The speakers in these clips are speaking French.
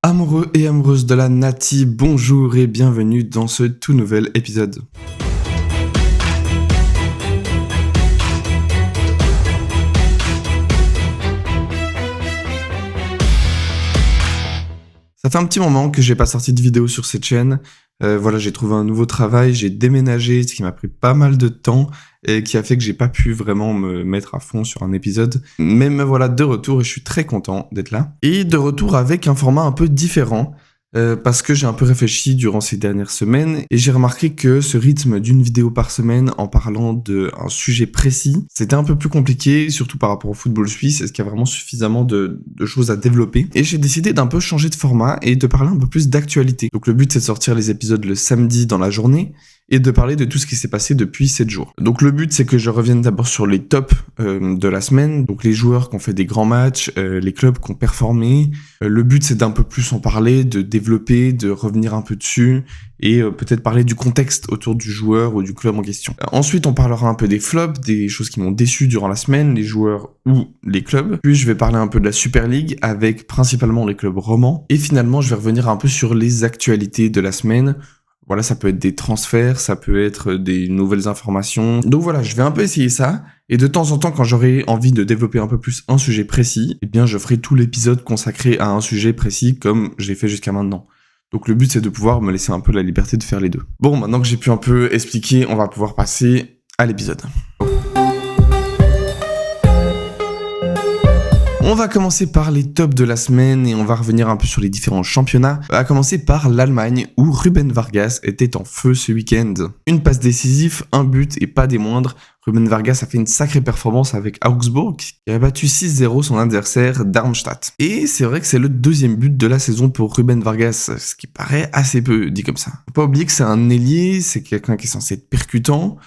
Amoureux et amoureuses de la Nati, bonjour et bienvenue dans ce tout nouvel épisode. Ça fait un petit moment que j'ai pas sorti de vidéo sur cette chaîne. J'ai trouvé un nouveau travail, j'ai déménagé, ce qui m'a pris pas mal de temps et qui a fait que j'ai pas pu vraiment me mettre à fond sur un épisode. Mais me voilà de retour et je suis très content d'être là. Et de retour avec un format un peu différent. Parce que j'ai un peu réfléchi durant ces dernières semaines et j'ai remarqué que ce rythme d'une vidéo par semaine en parlant d'un sujet précis, c'était un peu plus compliqué, surtout par rapport au football suisse. Est-ce qu'il y a vraiment suffisamment de choses à développer? Et j'ai décidé d'un peu changer de format et de parler un peu plus d'actualité. Donc le but c'est de sortir les épisodes le samedi dans la journée et de parler de tout ce qui s'est passé depuis 7 jours. Donc le but c'est que je revienne d'abord sur les tops de la semaine, donc les joueurs qui ont fait des grands matchs, les clubs qui ont performé. Le but c'est d'un peu plus en parler, de développer, de revenir un peu dessus et peut-être parler du contexte autour du joueur ou du club en question. Ensuite on parlera un peu des flops, des choses qui m'ont déçu durant la semaine, les joueurs ou les clubs. Puis je vais parler un peu de la Super League avec principalement les clubs romans. Et finalement je vais revenir un peu sur les actualités de la semaine. Voilà, ça peut être des transferts, ça peut être des nouvelles informations. Donc voilà, je vais un peu essayer ça. Et de temps en temps, quand j'aurai envie de développer un peu plus un sujet précis, eh bien, je ferai tout l'épisode consacré à un sujet précis comme j'ai fait jusqu'à maintenant. Donc le but, c'est de pouvoir me laisser un peu la liberté de faire les deux. Bon, maintenant que j'ai pu un peu expliquer, on va pouvoir passer à l'épisode. On va commencer par les tops de la semaine et on va revenir un peu sur les différents championnats. On va commencer par l'Allemagne où Ruben Vargas était en feu ce week-end. Une passe décisive, un but et pas des moindres. Ruben Vargas a fait une sacrée performance avec Augsburg qui a battu 6-0 son adversaire Darmstadt. Et c'est vrai que c'est le deuxième but de la saison pour Ruben Vargas, ce qui paraît assez peu dit comme ça. Faut pas oublier que c'est un ailier, c'est quelqu'un qui est censé être percutant.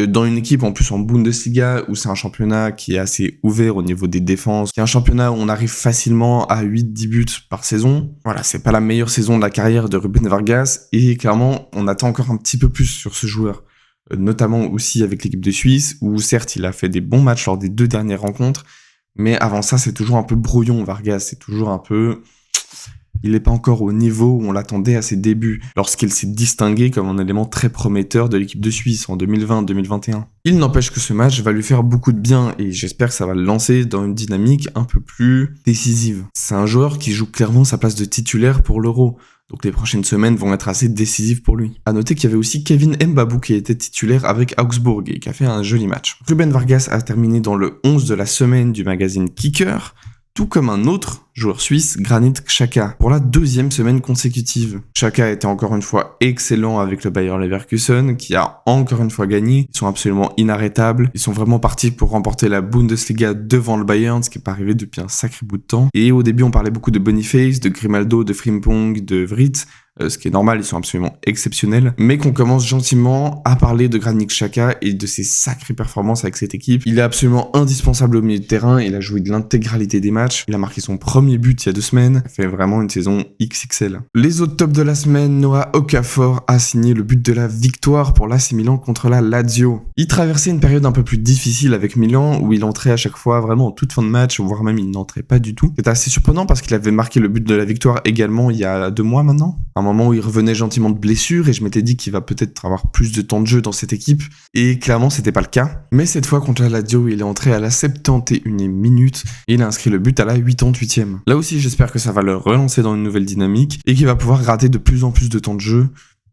Dans une équipe en plus en Bundesliga où c'est un championnat qui est assez ouvert au niveau des défenses, qui est un championnat où on arrive facilement à 8-10 buts par saison. Voilà, c'est pas la meilleure saison de la carrière de Ruben Vargas et clairement on attend encore un petit peu plus sur ce joueur. Notamment aussi avec l'équipe de Suisse où certes il a fait des bons matchs lors des 2 dernières rencontres, mais avant ça c'est toujours un peu brouillon Vargas, c'est toujours un peu... Il n'est pas encore au niveau où on l'attendait à ses débuts, lorsqu'il s'est distingué comme un élément très prometteur de l'équipe de Suisse en 2020-2021. Il n'empêche que ce match va lui faire beaucoup de bien et j'espère que ça va le lancer dans une dynamique un peu plus décisive. C'est un joueur qui joue clairement sa place de titulaire pour l'Euro, donc les prochaines semaines vont être assez décisives pour lui. À noter qu'il y avait aussi Kevin Mbabou qui était titulaire avec Augsburg et qui a fait un joli match. Ruben Vargas a terminé dans le 11 de la semaine du magazine Kicker, tout comme un autre joueur suisse, Granit Xhaka, pour la 2e semaine consécutive. Xhaka était encore une fois excellent avec le Bayer Leverkusen, qui a encore une fois gagné. Ils sont absolument inarrêtables. Ils sont vraiment partis pour remporter la Bundesliga devant le Bayern, ce qui n'est pas arrivé depuis un sacré bout de temps. Et au début, on parlait beaucoup de Boniface, de Grimaldo, de Frimpong, de Vrit, ce qui est normal, ils sont absolument exceptionnels, mais qu'on commence gentiment à parler de Granit Xhaka et de ses sacrées performances avec cette équipe. Il est absolument indispensable au milieu de terrain, il a joué de l'intégralité des matchs, il a marqué son premier but il y a 2 semaines, il fait vraiment une saison XXL. Les autres tops de la semaine, Noah Okafor a signé le but de la victoire pour l'AC Milan contre la Lazio. Il traversait une période un peu plus difficile avec Milan, où il entrait à chaque fois vraiment en toute fin de match, voire même il n'entrait pas du tout. C'était assez surprenant parce qu'il avait marqué le but de la victoire également il y a 2 mois maintenant. Un moment où il revenait gentiment de blessure et je m'étais dit qu'il va peut-être avoir plus de temps de jeu dans cette équipe et clairement c'était pas le cas. Mais cette fois contre la Lazio, il est entré à la 71e minute et il a inscrit le but à la 88e. Là aussi j'espère que ça va le relancer dans une nouvelle dynamique et qu'il va pouvoir gratter de plus en plus de temps de jeu.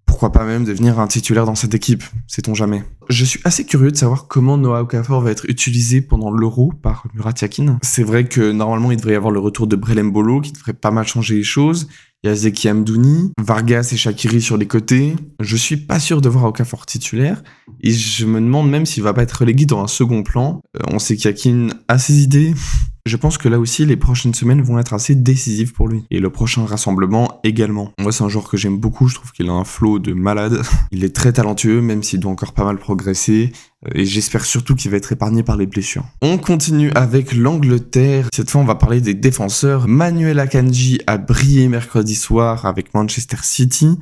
Pourquoi pas même devenir un titulaire dans cette équipe, sait-on jamais. Je suis assez curieux de savoir comment Noah Okafor va être utilisé pendant l'Euro par Murat Yakin. C'est vrai que normalement il devrait y avoir le retour de Brelem Bolo qui devrait pas mal changer les choses. Il y a Zeki Amdouni, Vargas et Shaqiri sur les côtés. Je suis pas sûr de voir Okafor titulaire et je me demande même s'il va pas être relégué dans un second plan. On sait qu'Yakin a ses idées. Je pense que là aussi, les prochaines semaines vont être assez décisives pour lui. Et le prochain rassemblement également. Moi, c'est un joueur que j'aime beaucoup. Je trouve qu'il a un flow de malade. Il est très talentueux, même s'il doit encore pas mal progresser. Et j'espère surtout qu'il va être épargné par les blessures. On continue avec l'Angleterre. Cette fois, on va parler des défenseurs. Manuel Akanji a brillé mercredi soir avec Manchester City.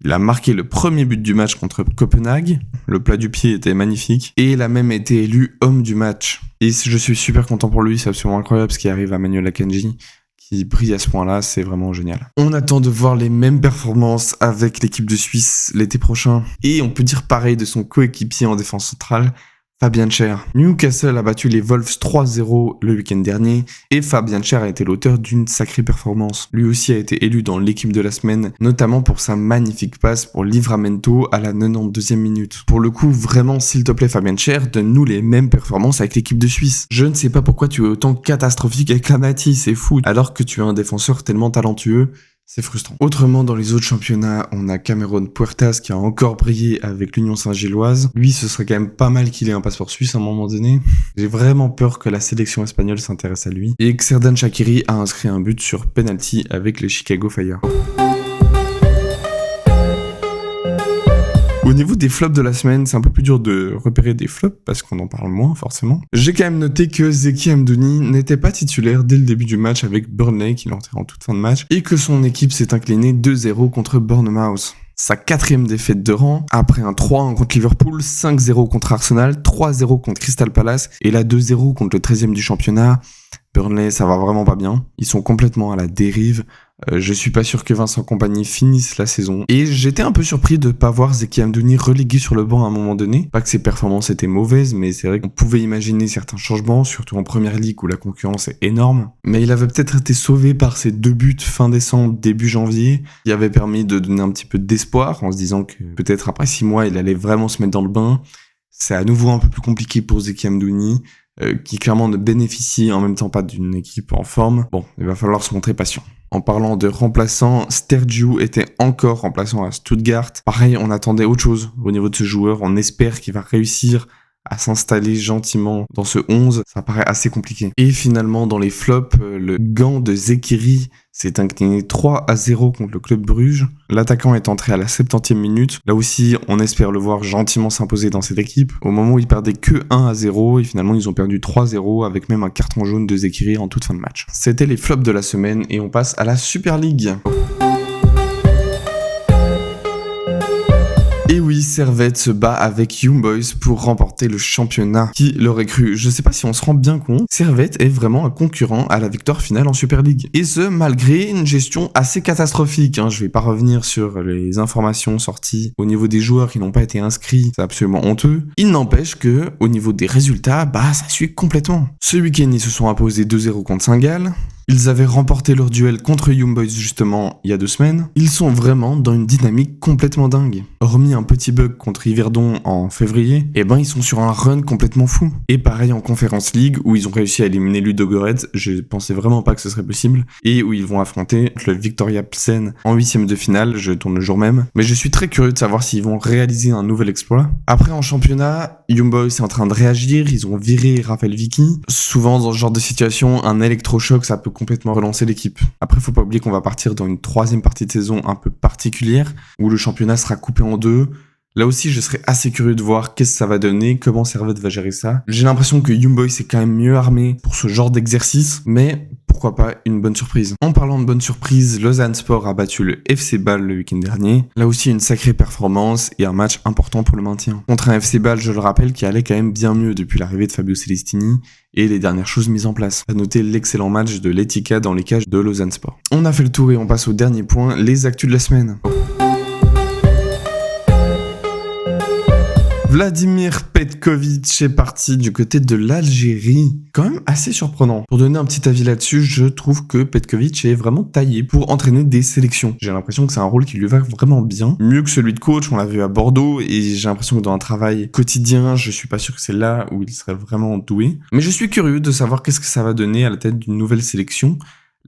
Il a marqué le premier but du match contre Copenhague. Le plat du pied était magnifique. Et il a même été élu homme du match. Et je suis super content pour lui. C'est absolument incroyable ce qui arrive à Manuel Akanji. qui brille à ce point-là, c'est vraiment génial. On attend de voir les mêmes performances avec l'équipe de Suisse l'été prochain. Et on peut dire pareil de son coéquipier en défense centrale, Fabian Schär. Newcastle a battu les Wolves 3-0 le week-end dernier et Fabian Schär a été l'auteur d'une sacrée performance. Lui aussi a été élu dans l'équipe de la semaine, notamment pour sa magnifique passe pour Livramento à la 92e minute. Pour le coup, vraiment, s'il te plaît Fabian Schär, donne-nous les mêmes performances avec l'équipe de Suisse. Je ne sais pas pourquoi tu es autant catastrophique avec la Nati, c'est fou, alors que tu es un défenseur tellement talentueux. C'est frustrant. Autrement, dans les autres championnats, on a Cameron Puertas qui a encore brillé avec l'Union Saint-Gilloise. Lui, ce serait quand même pas mal qu'il ait un passeport suisse à un moment donné. J'ai vraiment peur que la sélection espagnole s'intéresse à lui. Et Xherdan Shaqiri a inscrit un but sur penalty avec les Chicago Fire. Au niveau des flops de la semaine, c'est un peu plus dur de repérer des flops parce qu'on en parle moins forcément. J'ai quand même noté que Zeki Amdouni n'était pas titulaire dès le début du match avec Burnley qu'il a entré en toute fin de match et que son équipe s'est inclinée 2-0 contre Bournemouth. Sa 4e défaite de rang, après un 3-1 contre Liverpool, 5-0 contre Arsenal, 3-0 contre Crystal Palace et là 2-0 contre le 13e du championnat. Burnley, ça va vraiment pas bien. Ils sont complètement à la dérive. Je suis pas sûr que Vincent Kompany finisse la saison. Et j'étais un peu surpris de pas voir Zeki Amdouni relégué sur le banc à un moment donné. Pas que ses performances étaient mauvaises, mais c'est vrai qu'on pouvait imaginer certains changements, surtout en Première Ligue où la concurrence est énorme. Mais il avait peut-être été sauvé par ses 2 buts fin décembre, début janvier, qui avaient permis de donner un petit peu d'espoir en se disant que peut-être après 6 mois, il allait vraiment se mettre dans le bain. C'est à nouveau un peu plus compliqué pour Zeki Amdouni. Qui clairement ne bénéficie en même temps pas d'une équipe en forme. Bon, il va falloir se montrer patient. En parlant de remplaçants, Stergiou était encore remplaçant à Stuttgart. Pareil, on attendait autre chose au niveau de ce joueur. On espère qu'il va réussir à s'installer gentiment dans ce 11, ça paraît assez compliqué. Et finalement, dans les flops, le Gant de Zekiri s'est incliné 3-0 contre le club Bruges. L'attaquant est entré à la 70e minute. Là aussi, on espère le voir gentiment s'imposer dans cette équipe. Au moment où il perdait que 1-0, et finalement, ils ont perdu 3-0 avec même un carton jaune de Zekiri en toute fin de match. C'était les flops de la semaine et on passe à la Super League. Et oui, Servette se bat avec Young Boys pour remporter le championnat. Qui l'aurait cru? Je sais pas si on se rend bien compte, Servette est vraiment un concurrent à la victoire finale en Super League. Et ce, malgré une gestion assez catastrophique. Je vais pas revenir sur les informations sorties au niveau des joueurs qui n'ont pas été inscrits, c'est absolument honteux. Il n'empêche que, au niveau des résultats, ça suit complètement. Ce week-end, ils se sont imposés 2-0 contre Saint-Gall. Ils avaient remporté leur duel contre Young Boys justement il y a 2 semaines. Ils sont vraiment dans une dynamique complètement dingue. Hormis un petit bug contre Yverdon en février, ils sont sur un run complètement fou. Et pareil en Conference League où ils ont réussi à éliminer Ludogorets, je pensais vraiment pas que ce serait possible, et où ils vont affronter le Viktoria Plzen en 8e de finale, je tourne le jour même. Mais je suis très curieux de savoir s'ils vont réaliser un nouvel exploit. Après en championnat, Young Boys est en train de réagir, ils ont viré Raphaël Vicky. Souvent dans ce genre de situation, un électrochoc ça peut complètement relancer l'équipe. Après, faut pas oublier qu'on va partir dans une 3e partie de saison un peu particulière, où le championnat sera coupé en 2. Là aussi, je serais assez curieux de voir qu'est-ce que ça va donner, comment Servette va gérer ça. J'ai l'impression que Young Boys est quand même mieux armé pour ce genre d'exercice, mais pourquoi pas une bonne surprise. En parlant de bonne surprise, Lausanne Sport a battu le FC Bâle le week-end dernier. Là aussi, une sacrée performance et un match important pour le maintien. Contre un FC Bâle, je le rappelle, qui allait quand même bien mieux depuis l'arrivée de Fabio Celestini et les dernières choses mises en place. À noter l'excellent match de l'Etika dans les cages de Lausanne Sport. On a fait le tour et on passe au dernier point, les actus de la semaine. Vladimir Petković est parti du côté de l'Algérie. Quand même assez surprenant. Pour donner un petit avis là-dessus, je trouve que Petković est vraiment taillé pour entraîner des sélections. J'ai l'impression que c'est un rôle qui lui va vraiment bien. Mieux que celui de coach, on l'a vu à Bordeaux, et j'ai l'impression que dans un travail quotidien, je suis pas sûr que c'est là où il serait vraiment doué. Mais je suis curieux de savoir qu'est-ce que ça va donner à la tête d'une nouvelle sélection.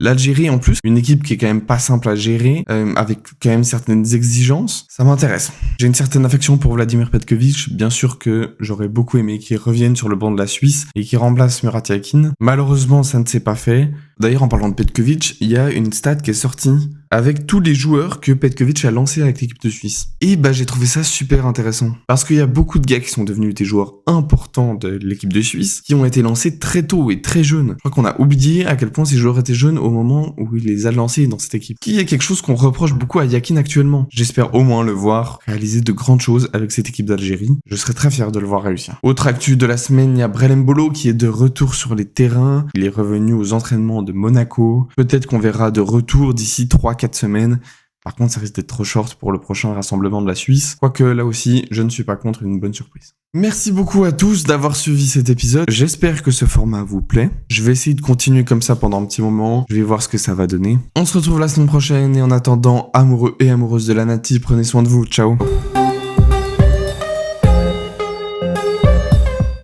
L'Algérie en plus, une équipe qui est quand même pas simple à gérer, avec quand même certaines exigences, ça m'intéresse. J'ai une certaine affection pour Vladimir Petković, bien sûr que j'aurais beaucoup aimé qu'il revienne sur le banc de la Suisse et qu'il remplace Murat Yakin. Malheureusement, ça ne s'est pas fait. D'ailleurs, en parlant de Petković, il y a une stat qui est sortie avec tous les joueurs que Petković a lancés avec l'équipe de Suisse. Et j'ai trouvé ça super intéressant. Parce qu'il y a beaucoup de gars qui sont devenus des joueurs importants de l'équipe de Suisse, qui ont été lancés très tôt et très jeunes. Je crois qu'on a oublié à quel point ces joueurs étaient jeunes au moment où il les a lancés dans cette équipe. Qui est quelque chose qu'on reproche beaucoup à Yakin actuellement. J'espère au moins le voir réaliser de grandes choses avec cette équipe d'Algérie. Je serais très fier de le voir réussir. Autre actu de la semaine, il y a Brelem Bolo qui est de retour sur les terrains. Il est revenu aux entraînements de Monaco. Peut-être qu'on verra de retour d'ici 3-4 semaines. Par contre, ça risque d'être trop short pour le prochain rassemblement de la Suisse. Quoique là aussi, je ne suis pas contre une bonne surprise. Merci beaucoup à tous d'avoir suivi cet épisode. J'espère que ce format vous plaît. Je vais essayer de continuer comme ça pendant un petit moment. Je vais voir ce que ça va donner. On se retrouve la semaine prochaine et en attendant, amoureux et amoureuses de la Nati, prenez soin de vous. Ciao.